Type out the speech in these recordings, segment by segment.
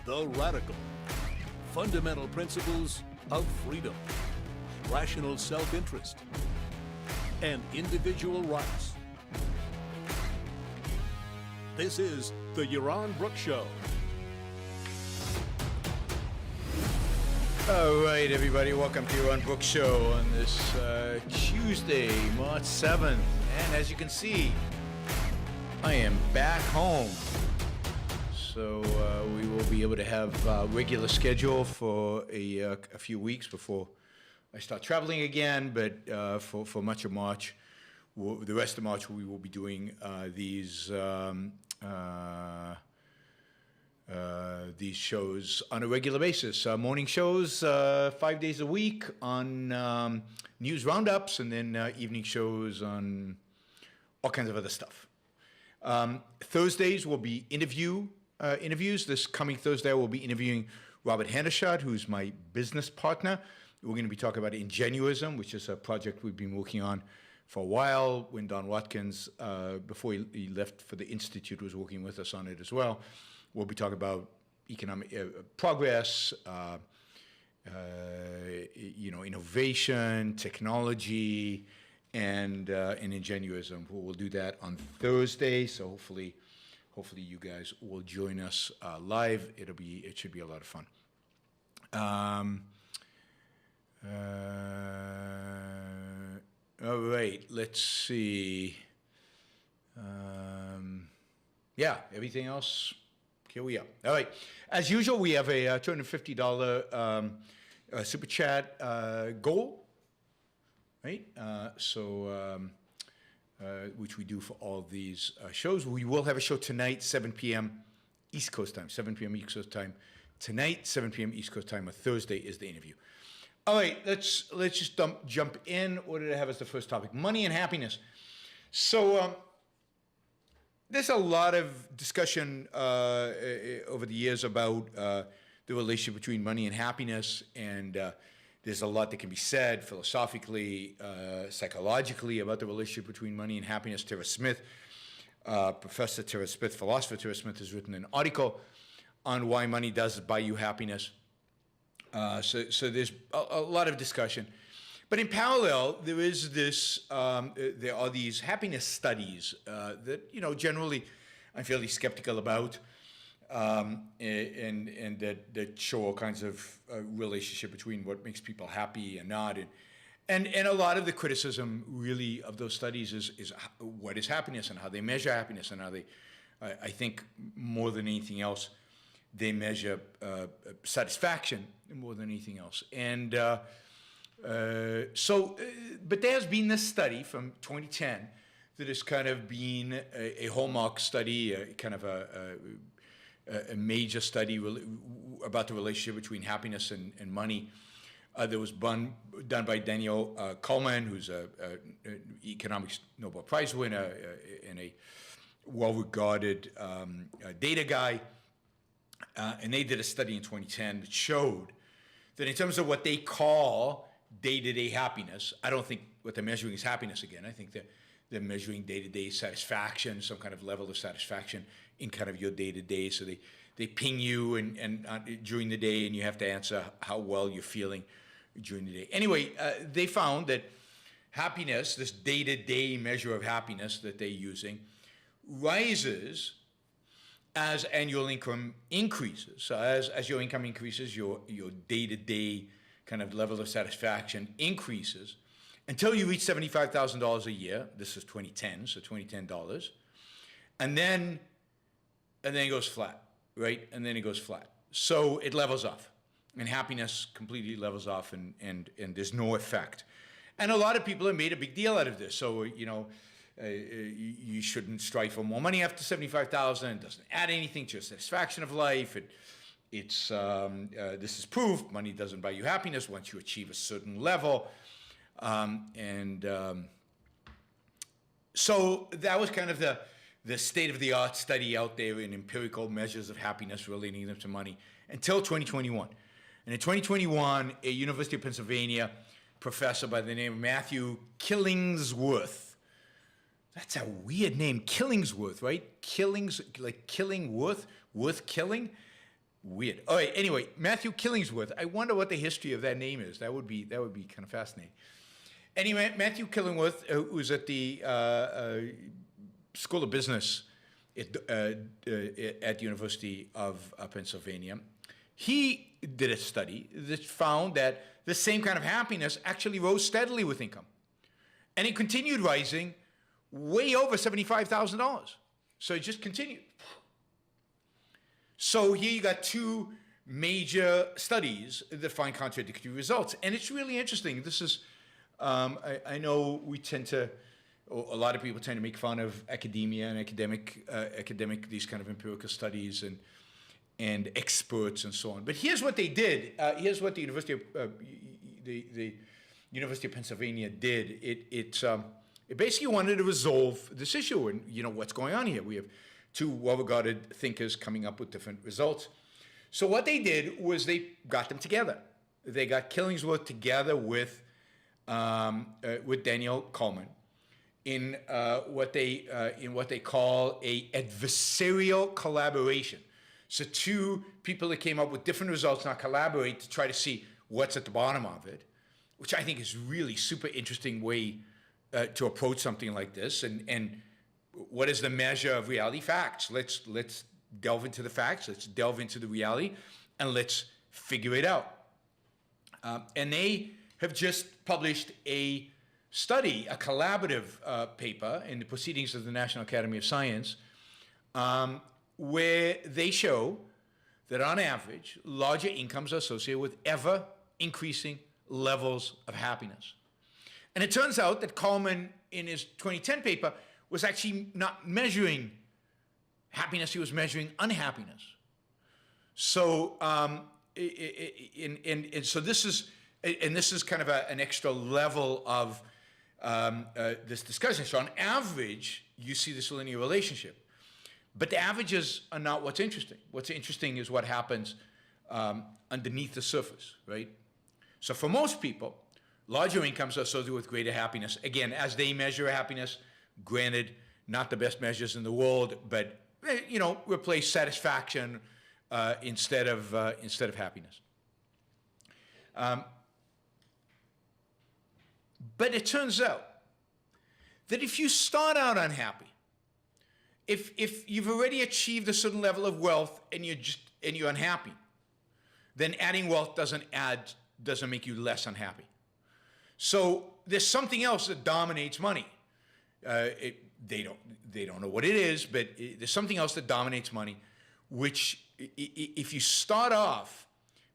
The Radical. Fundamental principles of freedom, rational self-interest, and individual rights. This is the Yaron Brook Show. All right, everybody, welcome to Yaron Brook Show on this Tuesday, March 7th. And as you can see, I am back home. So we will be able to have a regular schedule for a few weeks before I start traveling again. But for much of March, the rest of March, we will be doing these shows on a regular basis. Morning shows 5 days a week on news roundups, and then evening shows on all kinds of other stuff. Thursdays will be interviews. This coming Thursday, we'll be interviewing Robert Hendershot, who's my business partner. We're going to be talking about ingenuism, which is a project we've been working on for a while, when Don Watkins, before he left for the Institute, was working with us on it as well. We'll be talking about economic progress, innovation, technology, and ingenuism. We'll do that on Thursday, so hopefully you guys will join us live. It should be a lot of fun. All right, let's see. Everything else. Here we are. All right. As usual, we have a $250 super chat goal, right? Which we do for all these shows. We will have a show tonight, 7 p.m. East Coast time. 7 p.m. East Coast time tonight. 7 p.m. East Coast time on Thursday is the interview. All right. Let's just jump in. What did I have as the first topic? Money and happiness. So. There's a lot of discussion over the years about the relationship between money and happiness, and there's a lot that can be said philosophically, psychologically about the relationship between money and happiness. Tara Smith, Professor Tara Smith, philosopher Tara Smith, has written an article on why money does buy you happiness. So there's a lot of discussion. But in parallel, there is this. There are these happiness studies that generally I'm fairly skeptical about, and that show all kinds of relationship between what makes people happy and not, and a lot of the criticism really of those studies is what is happiness and how they measure happiness and how they, I think more than anything else, they measure satisfaction more than anything else, and. But there's been this study from 2010 that has kind of been a hallmark study, kind of a major study about the relationship between happiness and money. That was done by Daniel Kahneman, who's an economics Nobel Prize winner and a well-regarded data guy. And they did a study in 2010 that showed that in terms of what they call day-to-day happiness, I don't think what they're measuring is happiness again. I think that they're measuring day-to-day satisfaction, some kind of level of satisfaction in kind of your day-to-day. So they ping you and during the day, and you have to answer how well you're feeling during the day. Anyway, they found that happiness, this day-to-day measure of happiness that they're using, rises as annual income increases. So as your income increases, your day-to-day kind of level of satisfaction increases until you reach $75,000 a year. This is 2010, so $2010, and then it goes flat, right? And then it goes flat. So it levels off, and happiness completely levels off, and there's no effect. And a lot of people have made a big deal out of this. So you shouldn't strive for more money after $75,000. It doesn't add anything to your satisfaction of life. This is proof money doesn't buy you happiness once you achieve a certain level. So that was kind of the state-of-the-art study out there in empirical measures of happiness relating them to money until 2021. And in 2021, a University of Pennsylvania professor by the name of Matthew Killingsworth. That's a weird name, Killingsworth, right? Like killing worth killing. Weird. All right. Anyway, Matthew Killingsworth. I wonder what the history of that name is. That would be kind of fascinating. Anyway, Matthew Killingworth, who was at the School of Business at the University of Pennsylvania, he did a study that found that the same kind of happiness actually rose steadily with income, and it continued rising way over $75,000. So it just continued. So here you got two major studies that find contradictory results. And it's really interesting. This is, I know we tend to, a lot of people tend to make fun of academia and academic, these kind of empirical studies and experts and so on. But here's what they did. Here's what the University of Pennsylvania did. It basically wanted to resolve this issue. And you know what's going on here. We have two well-regarded thinkers coming up with different results. So what they did was they got them together. They got Killingsworth together with Daniel Kahneman in what they call a adversarial collaboration. So two people that came up with different results now collaborate to try to see what's at the bottom of it, which I think is really super interesting way to approach something like this. And what is the measure of reality? Facts. Let's delve into the facts. Let's delve into the reality, and let's figure it out. And they have just published a study, a collaborative paper in the Proceedings of the National Academy of Science, where they show that on average, larger incomes are associated with ever increasing levels of happiness. And it turns out that Kahneman, in his 2010 paper, was actually not measuring happiness, he was measuring unhappiness. So, so this is kind of an extra level of this discussion. So on average, you see this linear relationship. But the averages are not what's interesting. What's interesting is what happens underneath the surface, right? So for most people, larger incomes are associated with greater happiness. Again, as they measure happiness, granted, not the best measures in the world, but replace satisfaction instead of happiness. But it turns out that if you start out unhappy, if you've already achieved a certain level of wealth and you're unhappy, then adding wealth doesn't make you less unhappy. So there's something else that dominates money. They don't know what it is, but there's something else that dominates money, which if you start off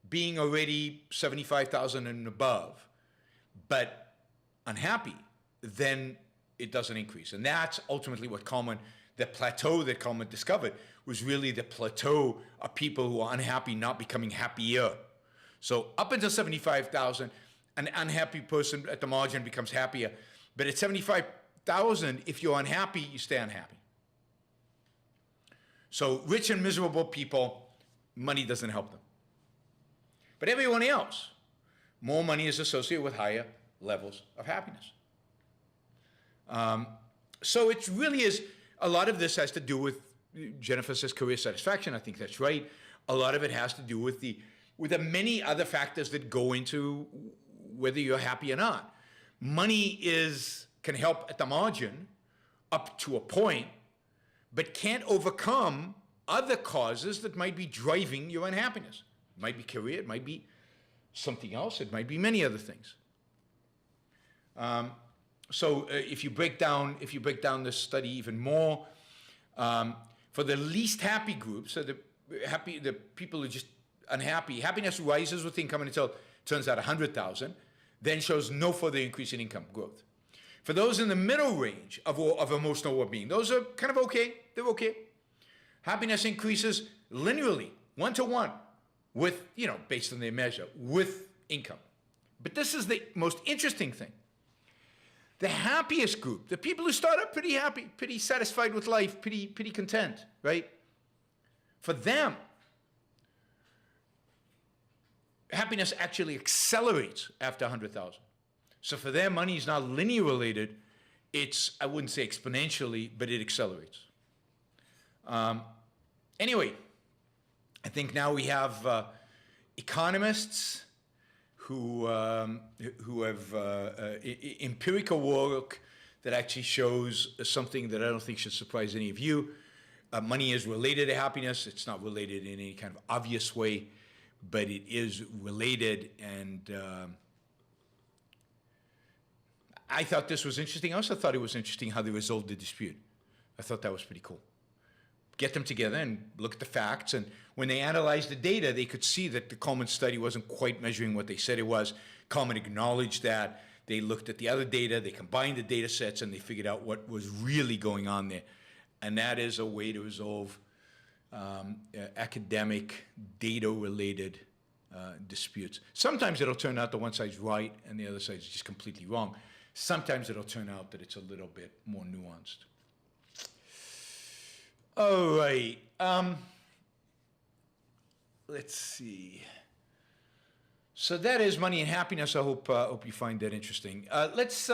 being already 75,000 and above, but unhappy, then it doesn't increase. And that's ultimately what the plateau that Kahneman discovered was really the plateau of people who are unhappy not becoming happier. So up until 75,000, an unhappy person at the margin becomes happier. But at 75,000, if you're unhappy, you stay unhappy. So rich and miserable people, money doesn't help them. But everyone else, more money is associated with higher levels of happiness. So it really is, a lot of this has to do with, Jennifer says career satisfaction. I think that's right. A lot of it has to do with the many other factors that go into whether you're happy or not. Money can help at the margin up to a point, but can't overcome other causes that might be driving your unhappiness. It might be career, it might be something else, it might be many other things. So if you break down this study even more, for the least happy group, so the people who are just unhappy, happiness rises with income until it turns out 100,000, then shows no further increase in income growth. For those in the middle range of emotional well-being, those are kind of okay. They're okay. Happiness increases linearly, 1-to-1, with, based on their measure, with income. But this is the most interesting thing. The happiest group, the people who start out pretty happy, pretty satisfied with life, pretty content, right? For them, happiness actually accelerates after 100,000. So for them, money is not linear related. It's, I wouldn't say exponentially, but it accelerates. Anyway, think now we have economists who have empirical work that actually shows something that I don't think should surprise any of you. Money is related to happiness. It's not related in any kind of obvious way, but it is related. And I thought this was interesting. I also thought it was interesting how they resolved the dispute. I thought that was pretty cool. Get them together and look at the facts. And when they analyzed the data, they could see that the Coleman study wasn't quite measuring what they said it was. Coleman acknowledged that. They looked at the other data, they combined the data sets, and they figured out what was really going on there. And that is a way to resolve academic, data-related disputes. Sometimes it'll turn out that one side's right and the other side's just completely wrong. Sometimes it'll turn out that it's a little bit more nuanced. All right. Let's see. So that is money and happiness. I hope you find that interesting. Let's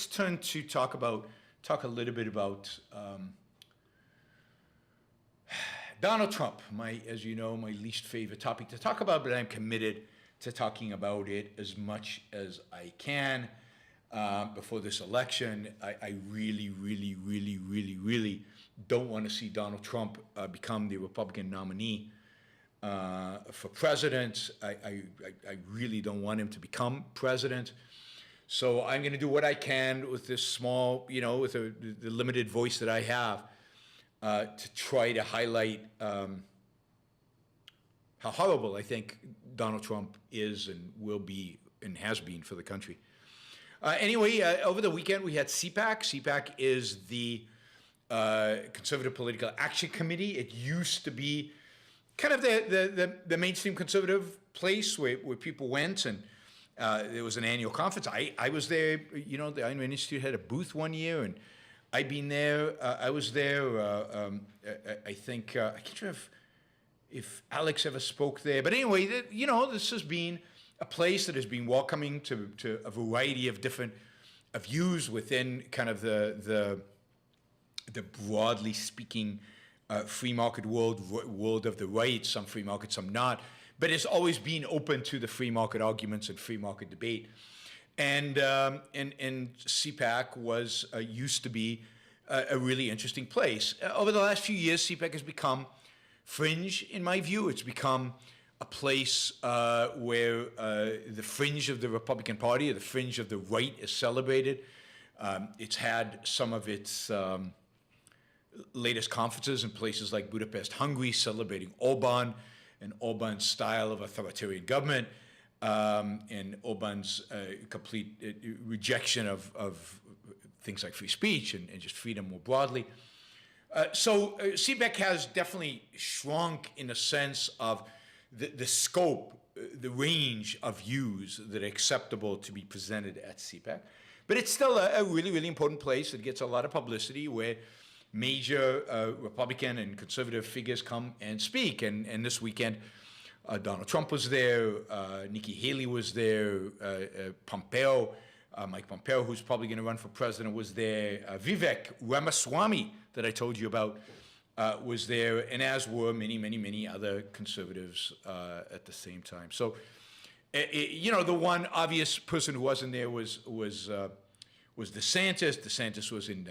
turn to talk a little bit about Donald Trump. As you know, my least favorite topic to talk about, but I'm committed to talking about it as much as I can before this election. I really, really, really, really, really don't want to see Donald Trump become the Republican nominee for president. I really don't want him to become president. So I'm going to do what I can with this small, with the limited voice that I have to try to highlight how horrible I think Donald Trump is and will be and has been for the country. Anyway, over the weekend we had CPAC. CPAC is the Conservative Political Action Committee. It used to be kind of the mainstream conservative place where people went, and there was an annual conference. I was there. The Iron Man Institute had a booth one year, and I'd been there. I was there. I think I can't remember if Alex ever spoke there, but anyway, this has been a place that has been welcoming to a variety of different views within kind of the broadly speaking free market world of the right, some free market, some not, but it's always been open to the free market arguments and free market debate. And CPAC was used to be a really interesting place. Over the last few years, CPAC has become fringe, in my view. It's become a place where the fringe of the Republican Party, or the fringe of the right, is celebrated. It's had some of its latest conferences in places like Budapest, Hungary, celebrating Orban and Orban's style of authoritarian government, and Orban's complete rejection of things like free speech and just freedom more broadly. So CPAC has definitely shrunk in the sense of the scope, the range of views that are acceptable to be presented at CPAC. But it's still a really, really important place that gets a lot of publicity, where major Republican and conservative figures come and speak. And this weekend, Donald Trump was there, Nikki Haley was there, Mike Pompeo, who's probably going to run for president, was there, Vivek Ramaswamy, that I told you about, was there, and as were many, many, many other conservatives at the same time. So, the one obvious person who wasn't there was DeSantis. DeSantis was in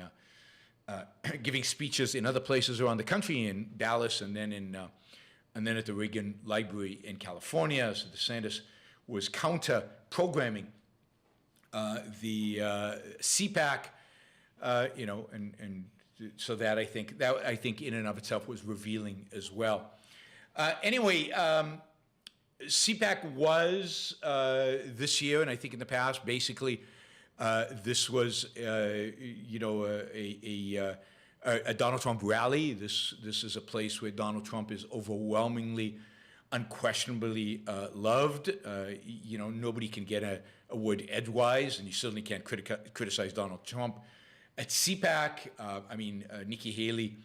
giving speeches in other places around the country, in Dallas, and then at the Reagan Library in California. So DeSantis was counter-programming the CPAC, and so that I think in and of itself was revealing as well. Anyway, CPAC was this year, and I think in the past, basically. This was, a Donald Trump rally. This is a place where Donald Trump is overwhelmingly, unquestionably loved. Nobody can get a word edgewise, and you certainly can't criticize Donald Trump. At CPAC, Nikki Haley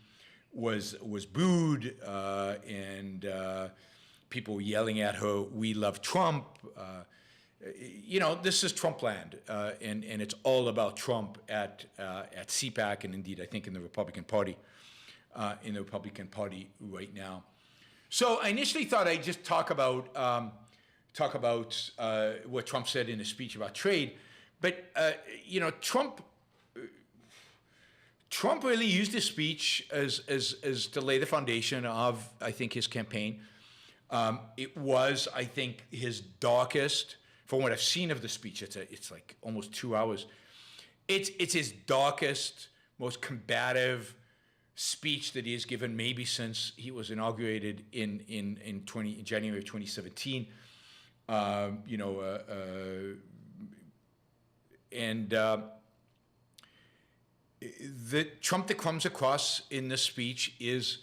was booed, and people were yelling at her, "We love Trump." This is Trump land, and it's all about Trump at CPAC, and indeed, I think in the Republican Party right now. So I initially thought I'd just talk about what Trump said in his speech about trade, but Trump really used his speech as to lay the foundation of, I think, his campaign. It was, I think, his darkest. From what I've seen of the speech, it's like almost 2 hours. It's his darkest, most combative speech that he has given, maybe since he was inaugurated in January of 2017. The Trump that comes across in this speech is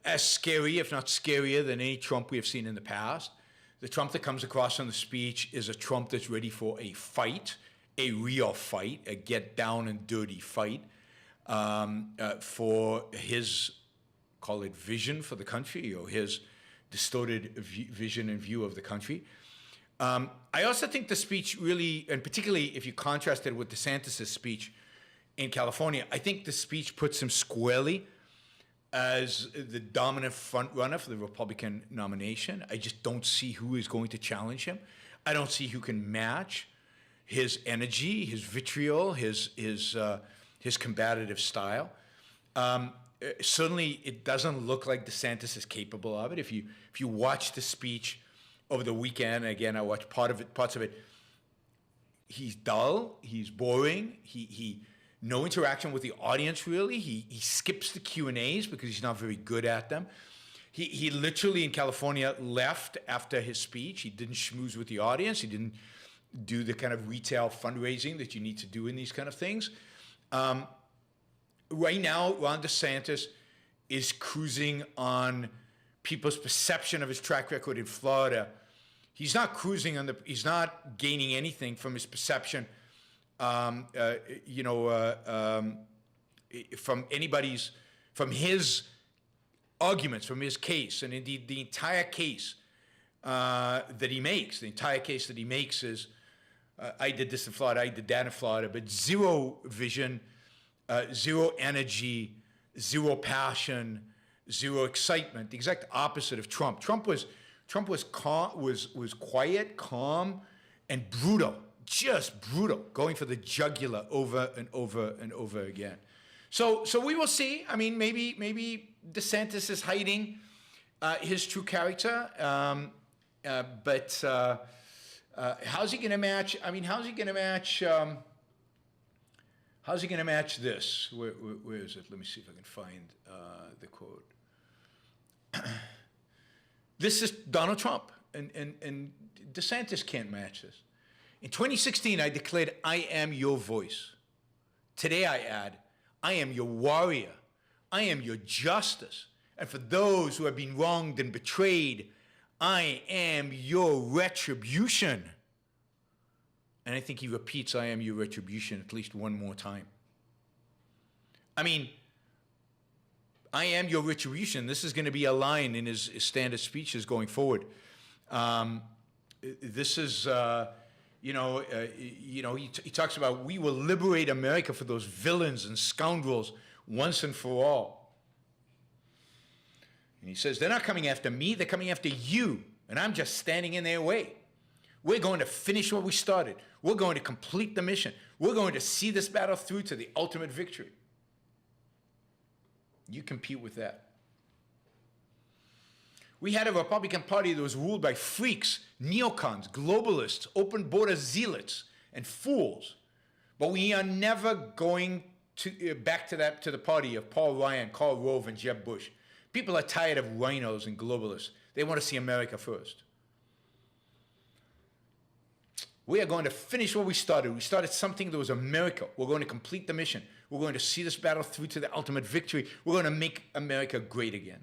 as scary, if not scarier, than any Trump we have seen in the past. The Trump that comes across in the speech is a Trump that's ready for a fight, a real fight, a get down and dirty fight, for his, call it vision for the country, or his distorted vision and view of the country. I also think the speech really, and particularly if you contrast it with DeSantis' speech in California, I think the speech puts him squarely as the dominant front runner for the Republican nomination. I just don't see who is going to challenge him. I don't see who can match his energy, his vitriol, his combative style. Certainly, it doesn't look like DeSantis is capable of it. If you watch the speech over the weekend, again, I watched parts of it. He's dull. He's boring. He no interaction with the audience, really. He skips the Q&As because he's not very good at them. He literally, in California, left after his speech. He didn't schmooze with the audience. He didn't do the kind of retail fundraising that you need to do in these kind of things. Right now, Ron DeSantis is cruising on people's perception of his track record in Florida. He's not cruising on he's not gaining anything from his perception, from his arguments, from his case, and indeed the entire case that he makes. The entire case that he makes is, I did this in Florida, I did that in Florida, but zero vision, zero energy, zero passion, zero excitement. The exact opposite of Trump. Trump was quiet, calm, and brutal. Just brutal, going for the jugular over and over and over again. So we will see. I mean, maybe DeSantis is hiding his true character, but how's he going to match? I mean, how's he going to match? How's he going to match this? Where is it? Let me see if I can find the quote. This is Donald Trump, and DeSantis can't match this. In 2016, I declared, I am your voice. Today I add, I am your warrior. I am your justice. And for those who have been wronged and betrayed, I am your retribution. And I think he repeats, I am your retribution, at least one more time. I mean, I am your retribution. This is going to be a line in his standard speeches going forward. This is, he talks about, we will liberate America for those villains and scoundrels once and for all. And he says, they're not coming after me, they're coming after you, and I'm just standing in their way. We're going to finish what we started. We're going to complete the mission. We're going to see this battle through to the ultimate victory. You compete with that. We had a Republican Party that was ruled by freaks, neocons, globalists, open border zealots, and fools. But we are never going back to the party of Paul Ryan, Karl Rove, and Jeb Bush. People are tired of rhinos and globalists. They want to see America first. We are going to finish what we started. We started something that was a miracle. We're going to complete the mission. We're going to see this battle through to the ultimate victory. We're going to make America great again.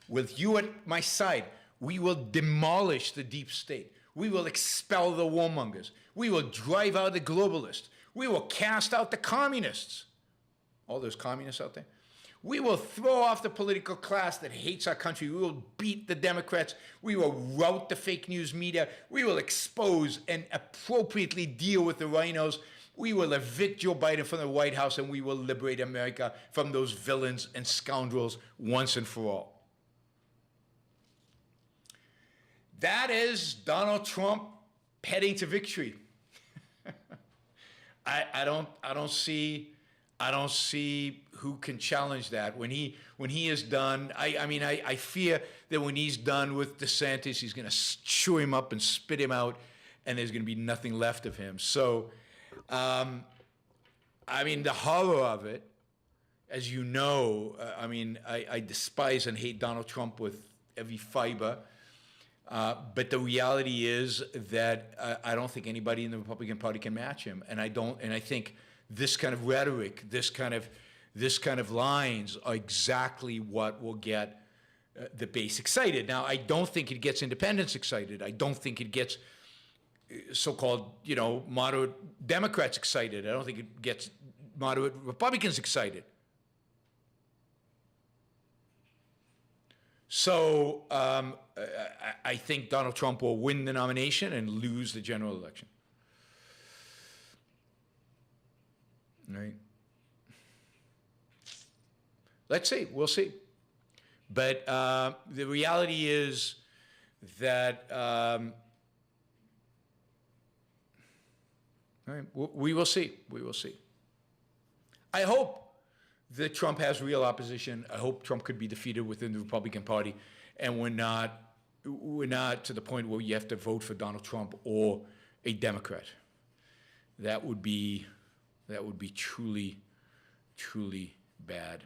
With you at my side, we will demolish the deep state. We will expel the warmongers. We will drive out the globalists. We will cast out the communists. All those communists out there. We will throw off the political class that hates our country. We will beat the Democrats. We will rout the fake news media. We will expose and appropriately deal with the rhinos We will evict Joe Biden from the White House, and we will liberate America from those villains and scoundrels once and for all. That is Donald Trump heading to victory. I don't see who can challenge that. When he is done, I fear that when he's done with DeSantis, he's going to chew him up and spit him out, and there's going to be nothing left of him. So, the horror of it, as you know, I despise and hate Donald Trump with every fiber. But the reality is that I don't think anybody in the Republican Party can match him, and I think this kind of rhetoric, this kind of lines are exactly what will get the base excited. Now, I don't think it gets independents excited. I don't think it gets so-called, moderate Democrats excited. I don't think it gets moderate Republicans excited. So I think Donald Trump will win the nomination and lose the general election. Right? Let's see. We'll see. But the reality is that we will see. We will see. I hope that Trump has real opposition. I hope Trump could be defeated within the Republican Party, and we're not to the point where you have to vote for Donald Trump or a Democrat. That would be truly, truly bad.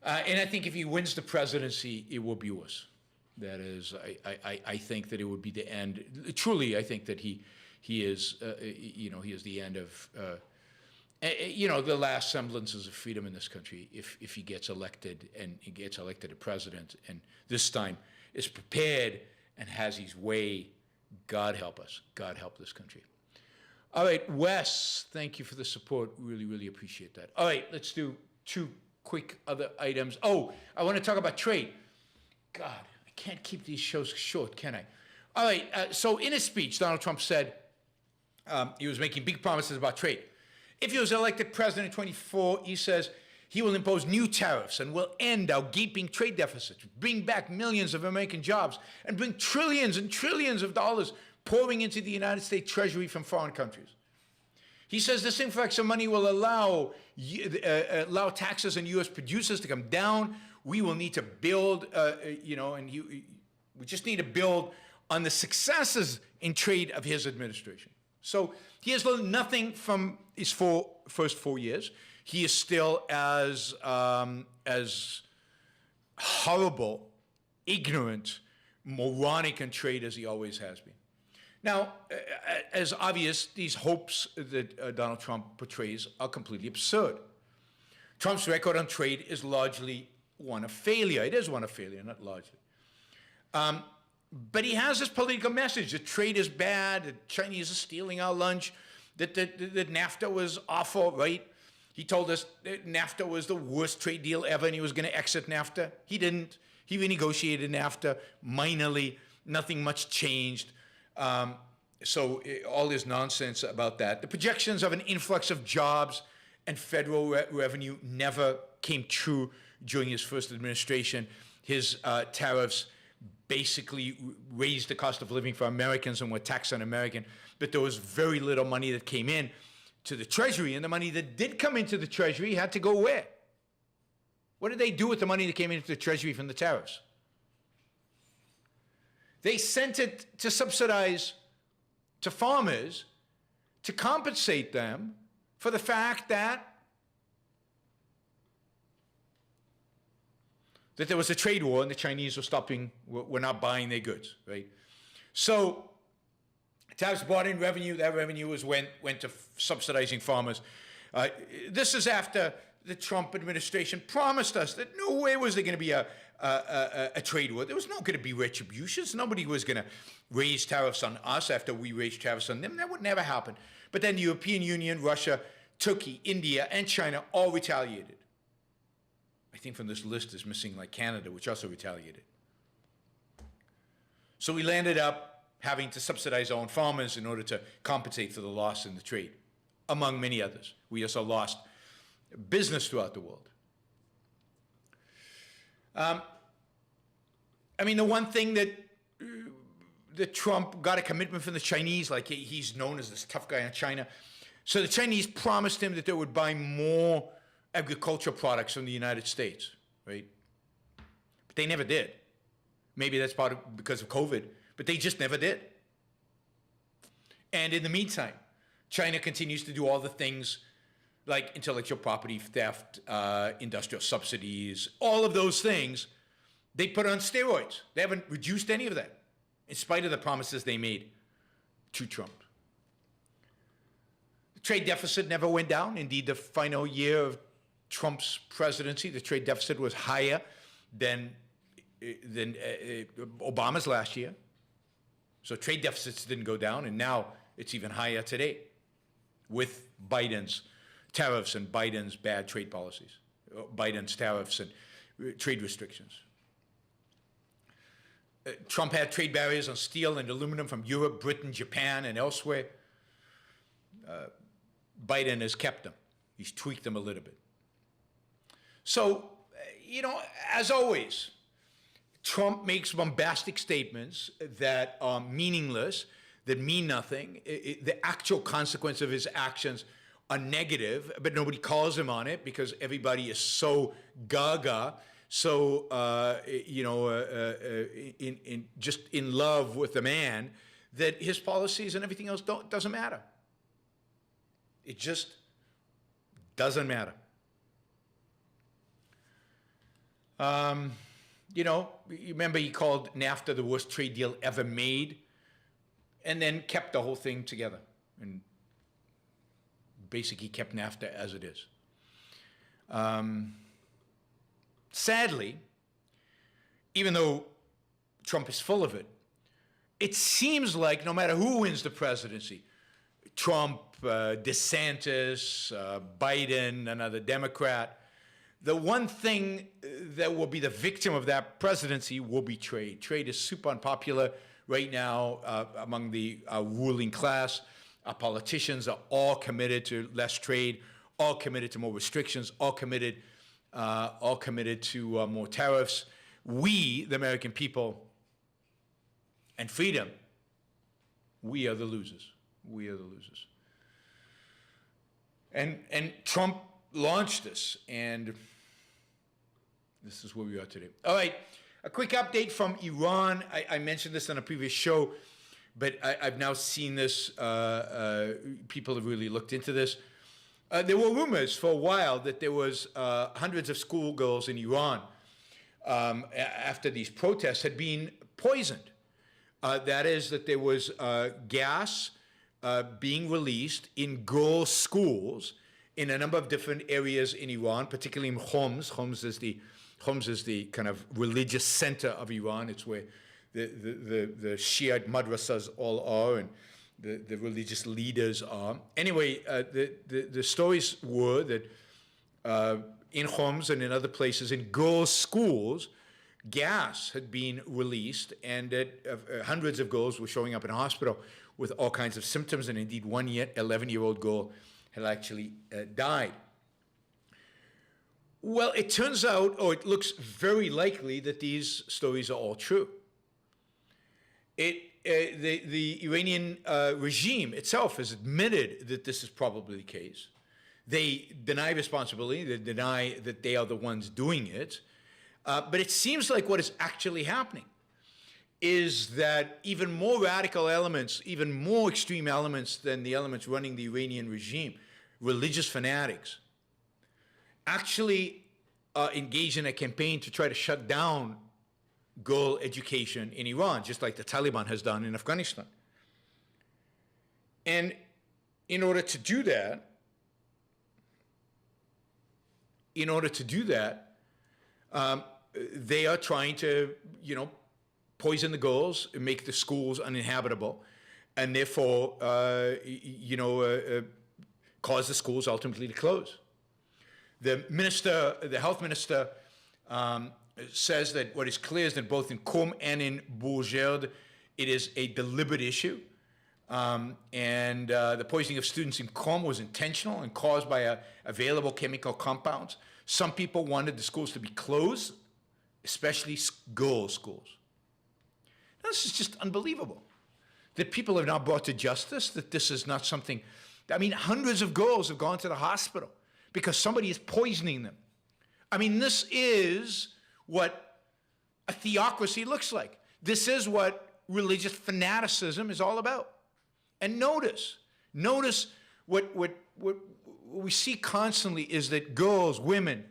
And I think if he wins the presidency, it will be worse. That is, I think that it would be the end. Truly, I think that he is the end of. The last semblances of freedom in this country, if he gets elected and he gets elected a president, and this time is prepared and has his way, God help us. God help this country. All right, Wes, thank you for the support. Really, really appreciate that. All right, let's do two quick other items. Oh, I want to talk about trade. God, I can't keep these shows short, can I? All right, so in his speech, Donald Trump said he was making big promises about trade. If he was elected president in 2024, he says he will impose new tariffs and will end our gaping trade deficits, bring back millions of American jobs, and bring trillions and trillions of dollars pouring into the United States Treasury from foreign countries. He says this influx of money will allow taxes on U.S. producers to come down. We will need to build, we just need to build on the successes in trade of his administration. So he has learned nothing from his first 4 years. He is still as horrible, ignorant, moronic in trade as he always has been. Now, as obvious, these hopes that Donald Trump portrays are completely absurd. Trump's record on trade is largely one of failure. It is one of failure, not largely. But he has this political message that trade is bad, that Chinese are stealing our lunch, that NAFTA was awful, right? He told us that NAFTA was the worst trade deal ever and he was going to exit NAFTA. He didn't. He renegotiated NAFTA minorly. Nothing much changed. So all this nonsense about that. The projections of an influx of jobs and federal revenue never came true during his first administration. His tariffs basically raised the cost of living for Americans and were taxed on American, but there was very little money that came in to the Treasury, and the money that did come into the Treasury had to go where? What did they do with the money that came into the Treasury from the tariffs? They sent it to subsidize to farmers to compensate them for the fact that there was a trade war and the Chinese were not buying their goods, right? So tariffs brought in revenue. That revenue went to subsidizing farmers. This is after the Trump administration promised us that no way was there going to be a trade war. There was not going to be retributions. Nobody was going to raise tariffs on us after we raised tariffs on them. That would never happen. But then the European Union, Russia, Turkey, India, and China all retaliated. I think from this list is missing like Canada, which also retaliated. So we landed up having to subsidize our own farmers in order to compensate for the loss in the trade, among many others. We also lost business throughout the world. I mean, the one thing that Trump got a commitment from the Chinese, like he's known as this tough guy in China. So the Chinese promised him that they would buy more agricultural products from the United States, right? But they never did. Maybe that's because of COVID, but they just never did. And in the meantime, China continues to do all the things like intellectual property theft, industrial subsidies, all of those things, they put on steroids. They haven't reduced any of that, in spite of the promises they made to Trump. The trade deficit never went down. Indeed, the final year of Trump's presidency, the trade deficit was higher than Obama's last year. So trade deficits didn't go down, and now it's even higher today with Biden's tariffs and Biden's bad trade policies, Biden's tariffs and trade restrictions. Trump had trade barriers on steel and aluminum from Europe, Britain, Japan, and elsewhere. Biden has kept them. He's tweaked them a little bit. So, as always, Trump makes bombastic statements that are meaningless, that mean nothing. The actual consequence of his actions are negative, but nobody calls him on it because everybody is so gaga, so just in love with the man that his policies and everything else doesn't matter. It just doesn't matter. You remember he called NAFTA the worst trade deal ever made, and then kept the whole thing together and basically kept NAFTA as it is. Sadly, even though Trump is full of it, it seems like no matter who wins the presidency, Trump, DeSantis, Biden, another Democrat, the one thing that will be the victim of that presidency will be trade. Trade is super unpopular right now among the ruling class. Our politicians are all committed to less trade, all committed to more restrictions, all committed to more tariffs. We, the American people, and freedom, we are the losers. We are the losers. And Trump launched this, and this is where we are today. All right, a quick update from Iran. I mentioned this on a previous show, but I've now seen this. People have really looked into this. There were rumors for a while that there was hundreds of schoolgirls in Iran after these protests had been poisoned. That is, that there was gas being released in girls' schools in a number of different areas in Iran, particularly in Homs. Homs is the kind of religious center of Iran. It's where the Shiite madrasas all are, and the religious leaders are. Anyway, the stories were that in Homs and in other places, in girls' schools, gas had been released, and that hundreds of girls were showing up in hospital with all kinds of symptoms, and indeed one 11-year-old girl had actually died. Well, it turns out, or it looks very likely, that these stories are all true. The Iranian regime itself has admitted that this is probably the case. They deny responsibility. They deny that they are the ones doing it. But it seems like what is actually happening is that even more radical elements, even more extreme elements than the elements running the Iranian regime, religious fanatics, actually engage in a campaign to try to shut down girl education in Iran, just like the Taliban has done in Afghanistan. And in order to do that, they are trying to, poison the girls and make the schools uninhabitable, and therefore, cause the schools ultimately to close. The health minister, says that what is clear is that both in Qom and in Bourgerd It is a deliberate issue. And the poisoning of students in coma was intentional and caused by available chemical compounds. Some people wanted the schools to be closed, especially girls' schools. Now, this is just unbelievable that people have now brought to justice, that this is not something. I mean, hundreds of girls have gone to the hospital because somebody is poisoning them. I mean, this is what a theocracy looks like. This is what religious fanaticism is all about. And notice what we see constantly is that girls, women,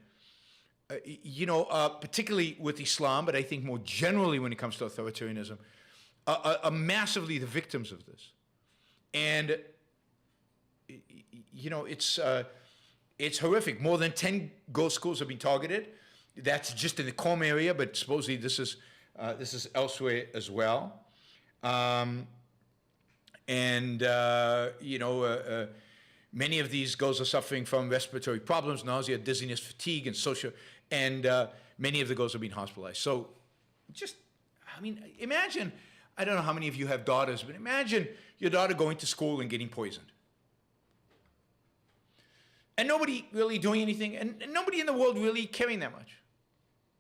particularly with Islam, but I think more generally when it comes to authoritarianism, are massively the victims of this. And, it's horrific. More than 10 girls' schools have been targeted. That's just in the Qom area, but supposedly this is elsewhere as well. Many of these girls are suffering from respiratory problems, nausea, dizziness, fatigue, and social, and many of the girls have been hospitalized. So imagine, I don't know how many of you have daughters, but imagine your daughter going to school and getting poisoned. And nobody really doing anything, and nobody in the world really caring that much.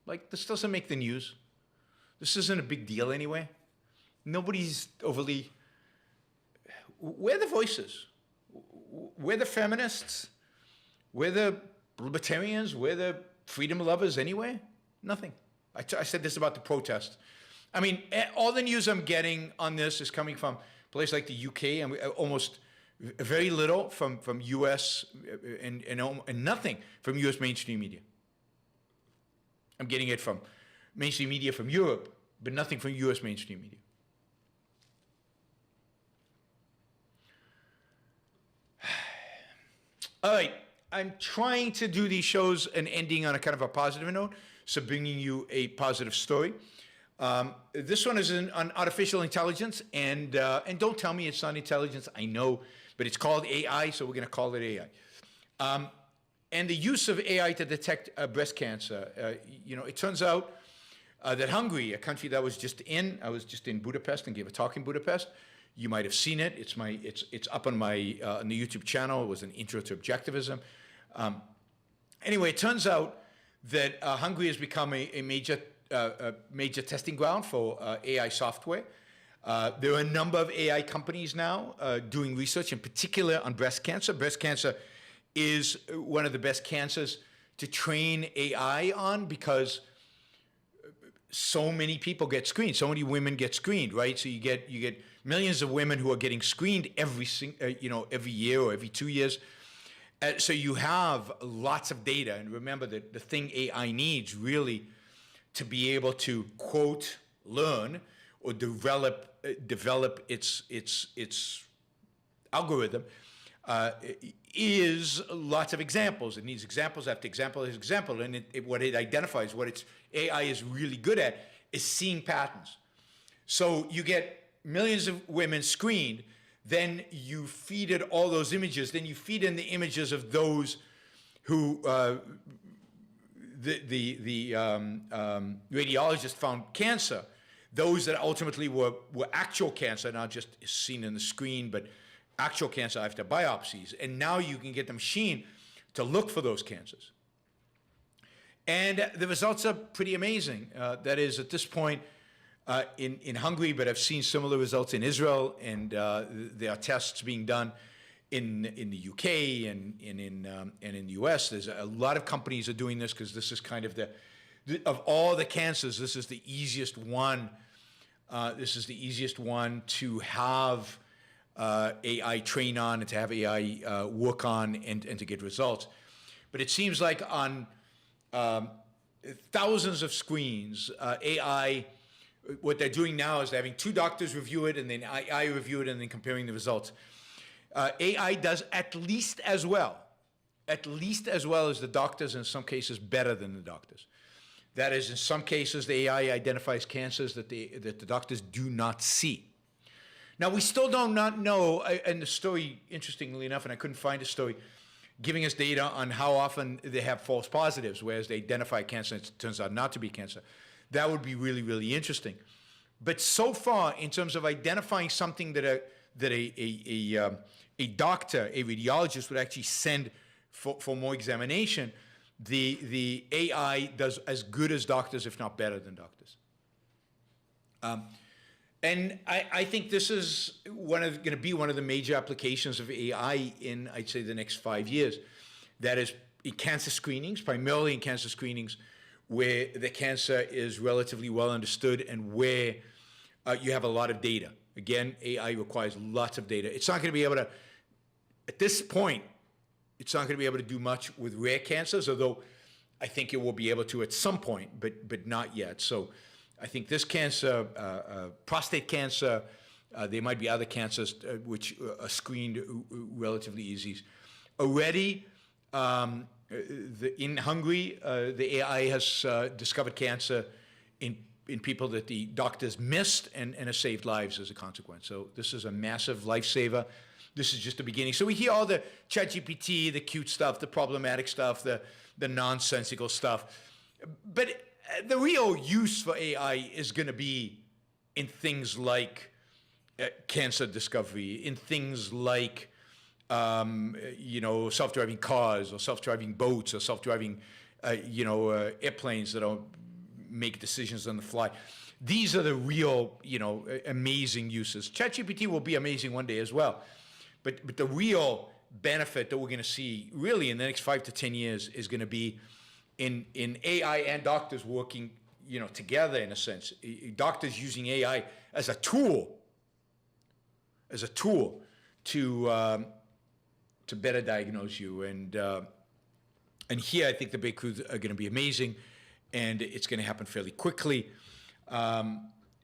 Like, this doesn't make the news. This isn't a big deal anyway. Nobody's overly. We're the voices. We're the feminists. We're the libertarians. We're the freedom lovers anyway. Nothing. I said this about the protest. I mean, all the news I'm getting on this is coming from a place like the UK, and almost very little from US and nothing from US mainstream media. I'm getting it from mainstream media from Europe, but nothing from US mainstream media. All right, I'm trying to do these shows and ending on a kind of a positive note, so bringing you a positive story. This one is on artificial intelligence, and don't tell me it's not intelligence, I know, but it's called AI, so we're going to call it AI. And the use of AI to detect breast cancer. It turns out that Hungary, a country that I was just in Budapest and gave a talk in Budapest. You might have seen it. It's up on my on the YouTube channel. It was an intro to objectivism. Anyway, it turns out that Hungary has become a major testing ground for AI software. There are a number of AI companies now doing research, in particular on breast cancer. Breast cancer is one of the best cancers to train AI on because so many people get screened. So many women get screened, right? So you get millions of women who are getting screened every year or every 2 years. So you have lots of data. And remember that the thing AI needs really to be able to, quote, learn or develop its algorithm is lots of examples. It needs examples after example after example. And what it identifies, what its AI is really good at, is seeing patterns. So you get millions of women screened, then you feed it all those images, then you feed in the images of those who the radiologist found cancer, those that ultimately were actual cancer, not just seen in the screen, but actual cancer after biopsies. And now you can get the machine to look for those cancers. And the results are pretty amazing. That is, at this point, in Hungary, but I've seen similar results in Israel, and there are tests being done in the UK and in the US. There's a lot of companies are doing this because this is kind of of all the cancers, this is the easiest one. This is the easiest one to have AI train on and to have AI work on and to get results. But it seems like on thousands of screens, AI, what they're doing now is they're having two doctors review it and then AI review it and then comparing the results. AI does at least as well as the doctors, in some cases better than the doctors. That is, in some cases, the AI identifies cancers that the doctors do not see. Now, we still do not know, and the story, interestingly enough, and I couldn't find a story, giving us data on how often they have false positives, whereas they identify cancer and it turns out not to be cancer. That would be really, really interesting. But so far, in terms of identifying something that a doctor, a radiologist would actually send for more examination, the AI does as good as doctors, if not better than doctors. And I think this is going to be one of the major applications of AI in, I'd say, the next 5 years. That is in cancer screenings, primarily in cancer screenings, where the cancer is relatively well understood and where you have a lot of data. Again, AI requires lots of data. It's not going to be able to, at this point, it's not going to be able to do much with rare cancers, although I think it will be able to at some point, but not yet. So I think this cancer, prostate cancer, there might be other cancers which are screened relatively easy. Already, in Hungary, the AI has discovered cancer in people that the doctors missed and has saved lives as a consequence. So this is a massive lifesaver. This is just the beginning. So we hear all the ChatGPT, the cute stuff, the problematic stuff, the nonsensical stuff. But the real use for AI is going to be in things like cancer discovery, in things like self-driving cars or self-driving boats or self-driving airplanes that don't make decisions on the fly. These are the real amazing uses. ChatGPT will be amazing one day as well. But the real benefit that we're going to see really in the next 5 to 10 years is going to be in AI and doctors working together in a sense. Doctors using AI as a tool to better diagnose you. And here I think the breakthroughs are going to be amazing, and it's going to happen fairly quickly.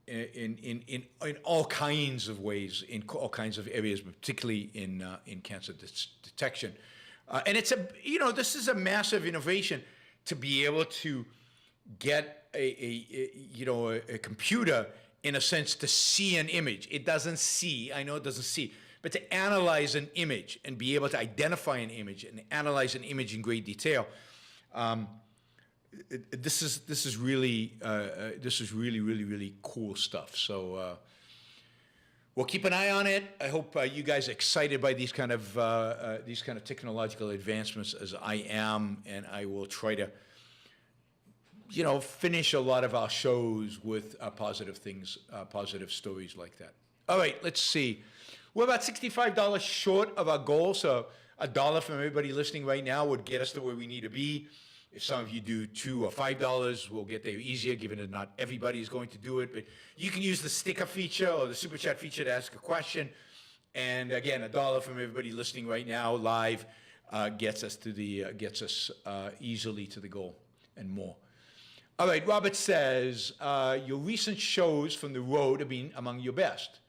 In all kinds of ways, in all kinds of areas, but particularly in cancer detection. And it's this is a massive innovation to be able to get a computer, in a sense, to see an image. It doesn't see, I know it doesn't see, but to analyze an image and be able to identify an image and analyze an image in great detail. This is really really cool stuff. So we'll keep an eye on it. I hope you guys are excited by these kind of technological advancements as I am, and I will try to finish a lot of our shows with positive things, positive stories like that. All right, let's see. We're about $65 short of our goal, so $1 from everybody listening right now would get us to where we need to be. If some of you do $2 or $5, we'll get there easier, given that not everybody is going to do it. But you can use the sticker feature or the super chat feature to ask a question. And again, $1 from everybody listening right now live gets us easily to the goal and more. All right, Robert says your recent shows from the road have been among your best,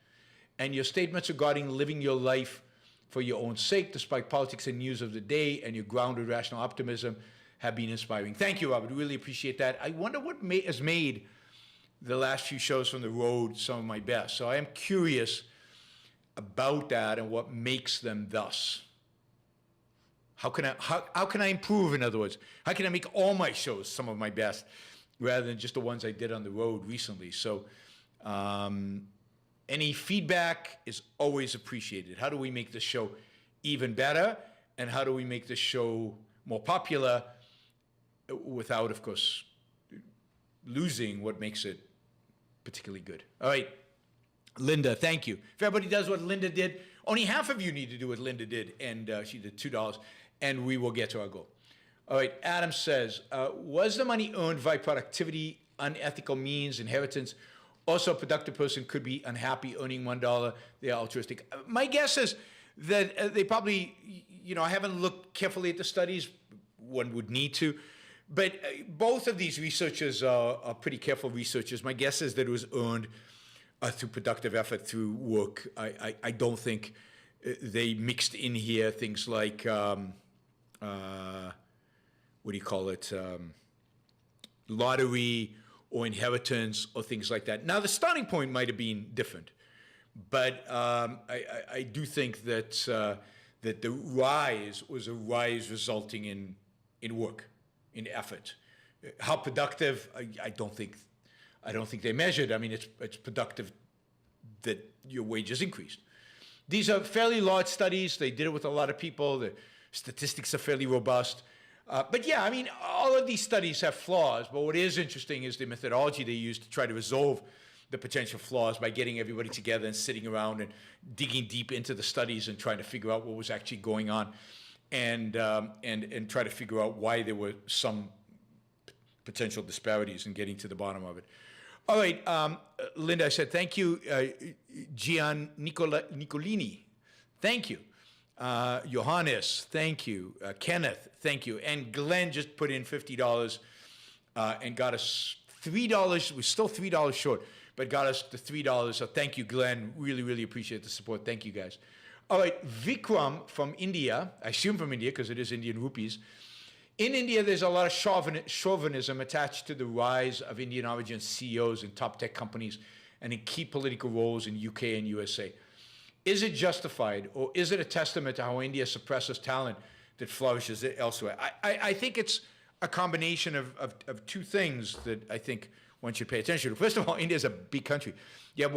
and your statements regarding living your life for your own sake, despite politics and news of the day, and your grounded rational optimism have been inspiring. Thank you, Robert. Really appreciate that. I wonder what has made the last few shows from the road some of my best. So I am curious about that and what makes them thus. How can I improve, in other words? How can I make all my shows some of my best rather than just the ones I did on the road recently? So any feedback is always appreciated. How do we make this show even better? And how do we make this show more popular without, of course, losing what makes it particularly good? All right, Linda, thank you. If everybody does what Linda did, only half of you need to do what Linda did, and she did $2, and we will get to our goal. All right, Adam says, was the money earned by productivity, unethical means, inheritance? Also, a productive person could be unhappy earning $1. They are altruistic. My guess is that they probably, I haven't looked carefully at the studies. One would need to. But both of these researchers are pretty careful researchers. My guess is that it was earned through productive effort, through work. I don't think they mixed in here things like, lottery or inheritance or things like that. Now, the starting point might have been different. But I do think that that the rise was a rise resulting in work, in effort. How productive? I don't think I don't think they measured. I mean, it's productive that your wages increased. These are fairly large studies. They did it with a lot of people. The statistics are fairly robust. But yeah, I mean, all of these studies have flaws, but what is interesting is the methodology they use to try to resolve the potential flaws by getting everybody together and sitting around and digging deep into the studies and trying to figure out what was actually going on and try to figure out why there were some potential disparities and getting to the bottom of it. All right, Linda, I said thank you. Gian Nicolini, thank you. Johannes, thank you. Kenneth, thank you. And Glenn just put in $50 and got us $3. We're still $3 short, but got us the $3. So thank you, Glenn. Really, really appreciate the support. Thank you, guys. All right, Vikram from India, I assume from India because it is Indian rupees. In India, there's a lot of chauvinism attached to the rise of Indian origin CEOs in top tech companies and in key political roles in UK and USA. Is it justified, or is it a testament to how India suppresses talent that flourishes elsewhere? I think it's a combination of two things that I think one should pay attention to. First of all, India is a big country. You have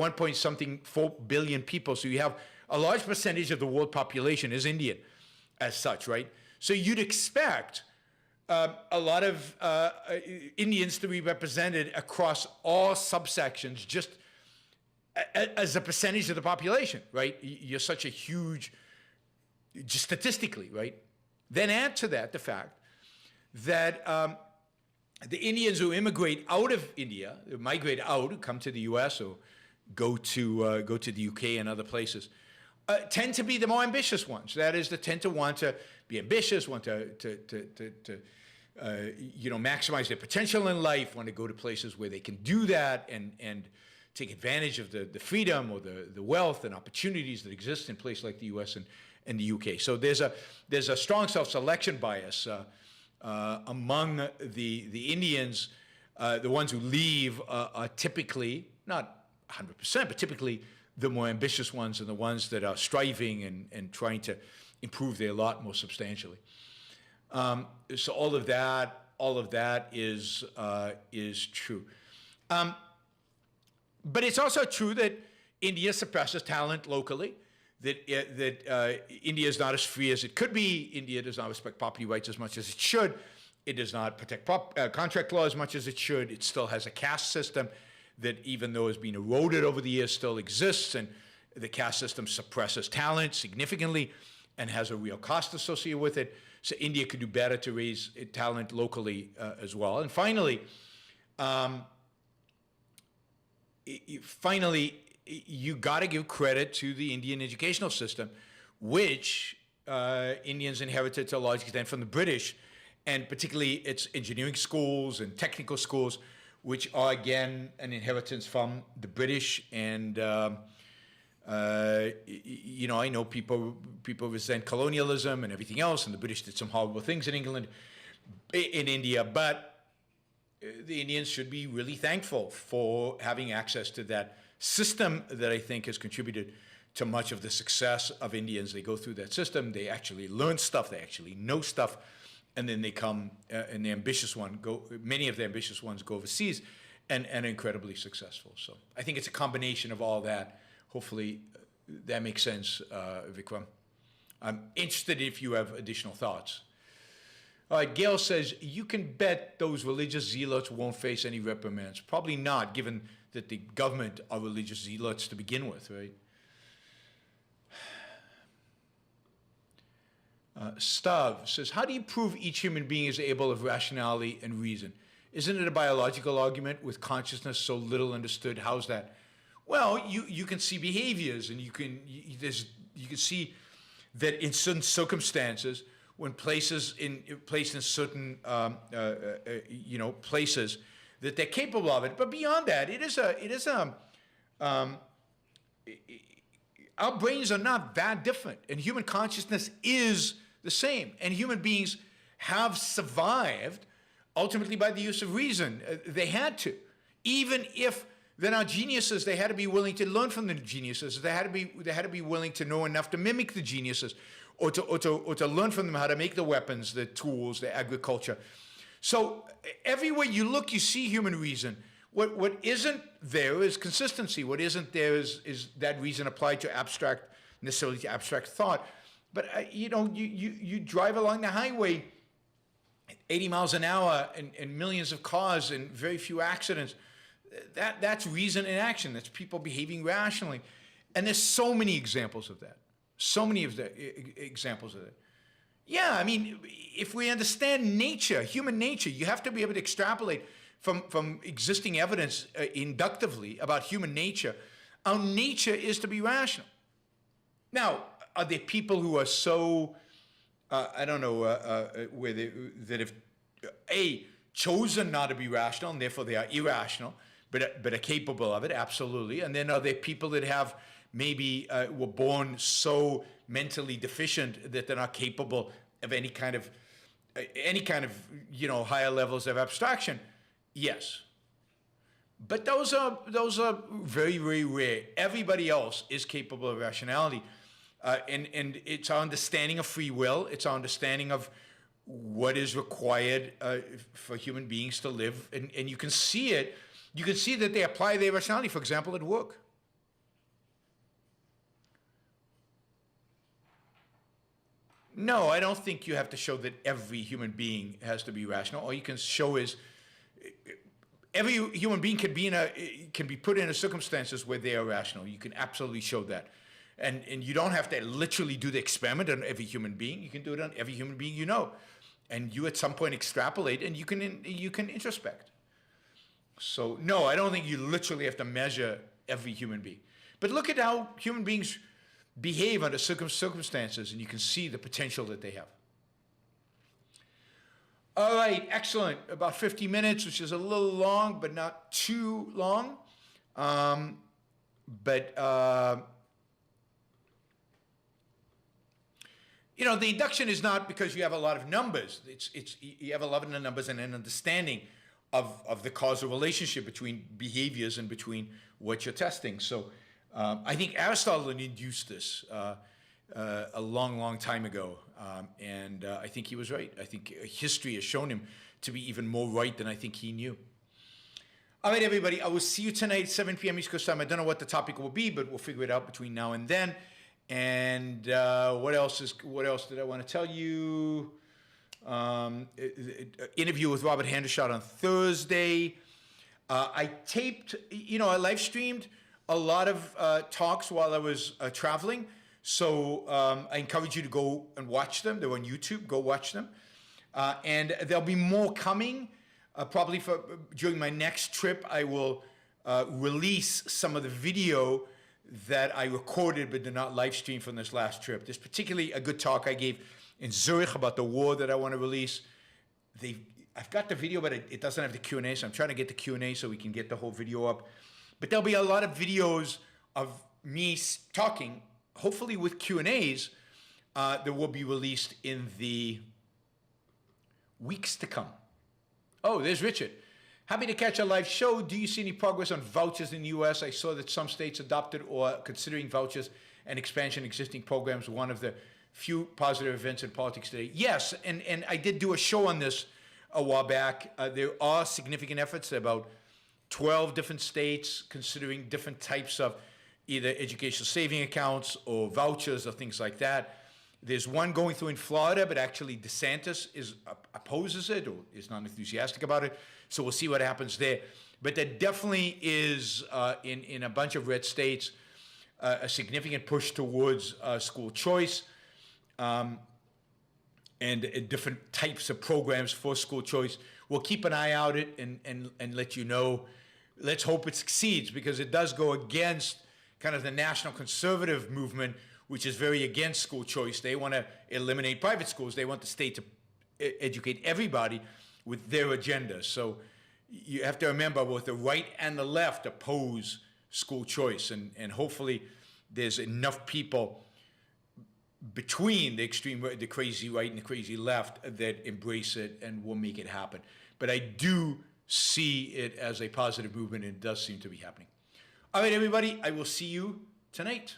4 billion people, so you have a large percentage of the world population is Indian as such, right? So you'd expect a lot of Indians to be represented across all subsections just as a percentage of the population, right? You're such a huge, just statistically, right? Then add to that the fact that the Indians who immigrate out of India, who migrate out, who come to the U.S. or go to the U.K. and other places, tend to be the more ambitious ones. That is, they tend to want to be ambitious, want to maximize their potential in life, want to go to places where they can do that and take advantage of the freedom or the wealth and opportunities that exist in places like the U.S. and the UK. So there's a strong self-selection bias among the Indians. The ones who leave are typically, not 100%, but typically the more ambitious ones and the ones that are striving and trying to improve their lot more substantially. So all of that is true. But it's also true that India suppresses talent locally, that India is not as free as it could be. India does not respect property rights as much as it should. It does not protect contract law as much as it should. It still has a caste system that, even though has been eroded over the years, still exists, and the caste system suppresses talent significantly and has a real cost associated with it. So India could do better to raise talent locally as well. And finally, you got to give credit to the Indian educational system, which Indians inherited to a large extent from the British, and particularly its engineering schools and technical schools, which are, again, an inheritance from the British. And I know people resent colonialism and everything else, and the British did some horrible things in India, but the Indians should be really thankful for having access to that system that I think has contributed to much of the success of Indians. They go through that system, they actually learn stuff, they actually know stuff, and then they come, and many of the ambitious ones go overseas and are incredibly successful. So I think it's a combination of all that. Hopefully that makes sense, Vikram. I'm interested if you have additional thoughts. All right, Gail says, you can bet those religious zealots won't face any reprimands. Probably not, given that the government are religious zealots to begin with, right? Stav says, how do you prove each human being is able of rationality and reason? Isn't it a biological argument with consciousness so little understood? How's that? Well, you can see behaviors, and you can see that in certain circumstances, when placed in certain places, that they're capable of it. But beyond that, our brains are not that different, and human consciousness is the same. And human beings have survived ultimately by the use of reason. They had to, even if they're not geniuses. They had to be willing to learn from the geniuses. They had to be willing to know enough to mimic the geniuses, or to learn from them how to make the weapons, the tools, the agriculture. So everywhere you look, you see human reason. What isn't there is consistency. What isn't there is that reason applied to necessarily to abstract thought. But you drive along the highway at 80 miles an hour and millions of cars and very few accidents. That's reason in action. That's people behaving rationally. And there's so many examples of that. So many examples of that. Yeah, I mean, if we understand nature, human nature, you have to be able to extrapolate from existing evidence inductively about human nature. Our nature is to be rational. Now, are there people who are so, I don't know, that have, chosen not to be rational, and therefore they are irrational, but are capable of it? Absolutely. And then are there people that have maybe were born so mentally deficient that they're not capable of any kind of higher levels of abstraction? Yes. But those are very, very rare. Everybody else is capable of rationality. And it's our understanding of free will. It's our understanding of what is required for human beings to live. And you can see it. You can see that they apply their rationality, for example, at work. No, I don't think you have to show that every human being has to be rational. All you can show is every human being can be put in circumstances where they are rational. You can absolutely show that. And you don't have to literally do the experiment on every human being. You can do it on every human being you know. And you at some point extrapolate and you can introspect. So no, I don't think you literally have to measure every human being. But look at how human beings behave under circumstances, and you can see the potential that they have. All right, excellent. About 50 minutes, which is a little long, but not too long. The induction is not because you have a lot of numbers. It's you have a lot of numbers and an understanding of the causal relationship between behaviors and between what you're testing. So I think Aristotle induced this a long, long time ago, and I think he was right. I think history has shown him to be even more right than I think he knew. All right, everybody, I will see you tonight at 7 p.m. East Coast time. I don't know what the topic will be, but we'll figure it out between now and then. And what else did I want to tell you? Interview with Robert Hendershot on Thursday. I taped, I live streamed a lot of talks while I was traveling. So I encourage you to go and watch them. They're on YouTube. Go watch them. And there'll be more coming. Probably during my next trip, I will release some of the video that I recorded but did not live stream from this last trip. There's particularly a good talk I gave in Zurich about the war that I want to release. I've got the video, but it doesn't have the Q&A, so I'm trying to get the Q&A so we can get the whole video up. But there'll be a lot of videos of me talking, hopefully with Q&As, that will be released in the weeks to come. Oh, there's Richard. Happy to catch a live show. Do you see any progress on vouchers in the U.S.? I saw that some states adopted or considering vouchers and expansion existing programs. One of the few positive events in politics today. Yes, and I did do a show on this a while back. There are significant efforts. About 12 different states considering different types of either educational saving accounts or vouchers or things like that. There's one going through in Florida, but actually DeSantis opposes it or is not enthusiastic about it. So we'll see what happens there. But there definitely is, in a bunch of red states, a significant push towards school choice and different types of programs for school choice. We'll keep an eye out and let you know. Let's hope it succeeds, because it does go against kind of the national conservative movement, which is very against school choice. They want to eliminate private schools. They want the state to educate everybody with their agenda. So you have to remember, both the right and the left oppose school choice. And hopefully there's enough people between the crazy right and the crazy left that embrace it and will make it happen. But I do see it as a positive movement, and it does seem to be happening. All right, everybody, I will see you tonight.